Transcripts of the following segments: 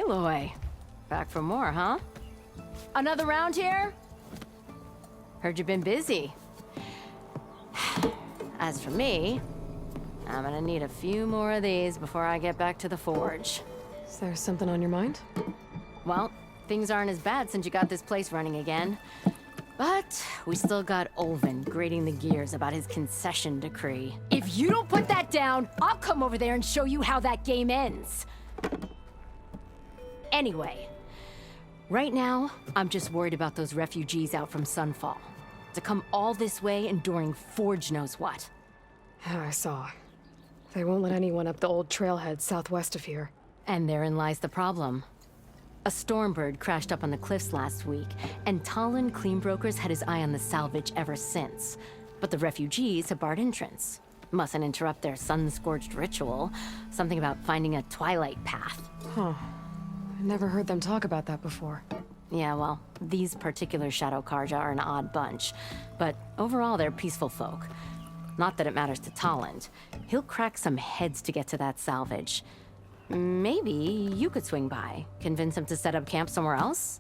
Aloy. Back for more, huh? Another round here? Heard you've been busy. As for me, I'm gonna need a few more of these before I get back to the forge. Is there something on your mind? Well, things aren't as bad since you got this place running again. But we still got Olvin grating the gears about his concession decree. If you don't put that down, I'll come over there and show you how that game ends. Anyway, right now, I'm just worried about those refugees out from Sunfall. To come all this way enduring Forge knows what. Yeah, I saw. They won't let anyone up the old trailhead southwest of here. And therein lies the problem. A Stormbird crashed up on the cliffs last week, and Talon Cleanbrokers had his eye on the salvage ever since. But the refugees have barred entrance. Mustn't interrupt their sun-scorched ritual. Something about finding a Twilight path. Huh. I never heard them talk about that before. Yeah, well, these particular Shadow Karja are an odd bunch. But overall, they're peaceful folk. Not that it matters to Talon. He'll crack some heads to get to that salvage. Maybe you could swing by, convince him to set up camp somewhere else?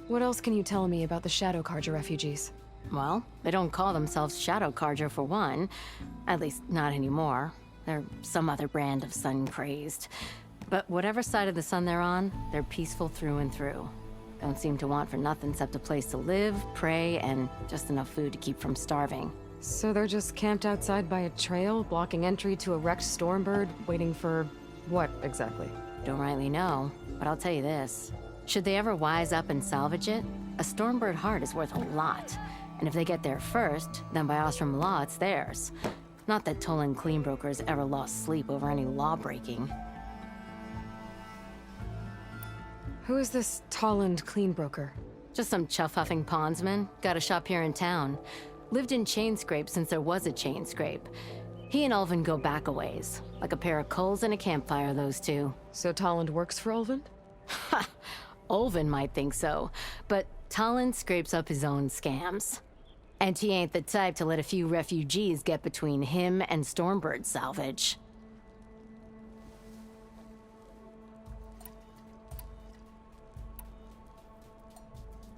What else can you tell me about the Shadow Karja refugees? Well, they don't call themselves Shadow Karja for one. At least, not anymore. They're some other brand of sun-crazed. But whatever side of the sun they're on, they're peaceful through and through. Don't seem to want for nothing except a place to live, pray, and just enough food to keep from starving. So they're just camped outside by a trail, blocking entry to a wrecked Stormbird, waiting for what exactly? Don't rightly know, but I'll tell you this. Should they ever wise up and salvage it, a Stormbird heart is worth a lot. And if they get there first, then by Ostrom law, it's theirs. Not that Tolan Cleanbrokers ever lost sleep over any law-breaking. Who is this Tolland Cleanbroker? Just some chuff-huffing pondsman. Got a shop here in town. Lived in Chainscrape since there was a Chainscrape. He and Ulvin go back a ways. Like a pair of coals and a campfire, those two. So Tolland works for Ulvin? Ha! Ulvin might think so, but Talon scrapes up his own scams. And he ain't the type to let a few refugees get between him and Stormbird salvage.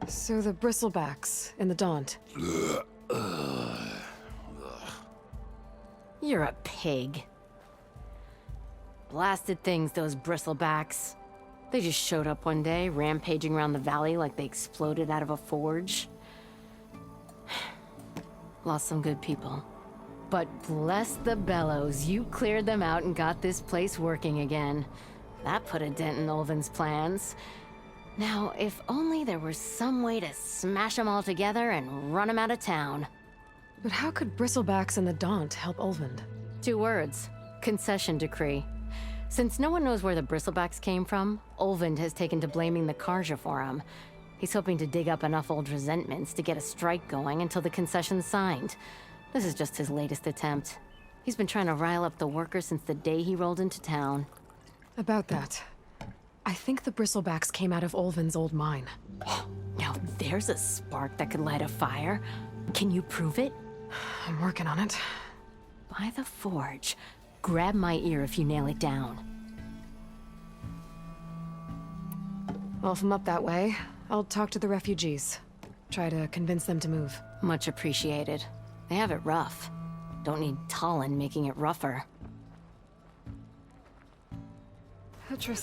So the bristlebacks in the Daunt. You're a pig. Blasted things, those bristlebacks. They just showed up one day, rampaging around the valley like they exploded out of a forge. Lost some good people. But bless the bellows, you cleared them out and got this place working again. That put a dent in Ulvin's plans. Now, if only there were some way to smash them all together and run them out of town. But how could bristlebacks in the Daunt help Ulvin? 2 words. Concession decree. Since no one knows where the bristlebacks came from, Ulvin has taken to blaming the Karja for them. He's hoping to dig up enough old resentments to get a strike going until the concession's signed. This is just his latest attempt. He's been trying to rile up the workers since the day he rolled into town. About that, I think the bristlebacks came out of Ulvin's old mine. Now there's a spark that could light a fire. Can you prove it? I'm working on it. By the forge. Grab my ear if you nail it down. Well, if I'm up that way, I'll talk to the refugees. Try to convince them to move. Much appreciated. They have it rough. Don't need Talon making it rougher.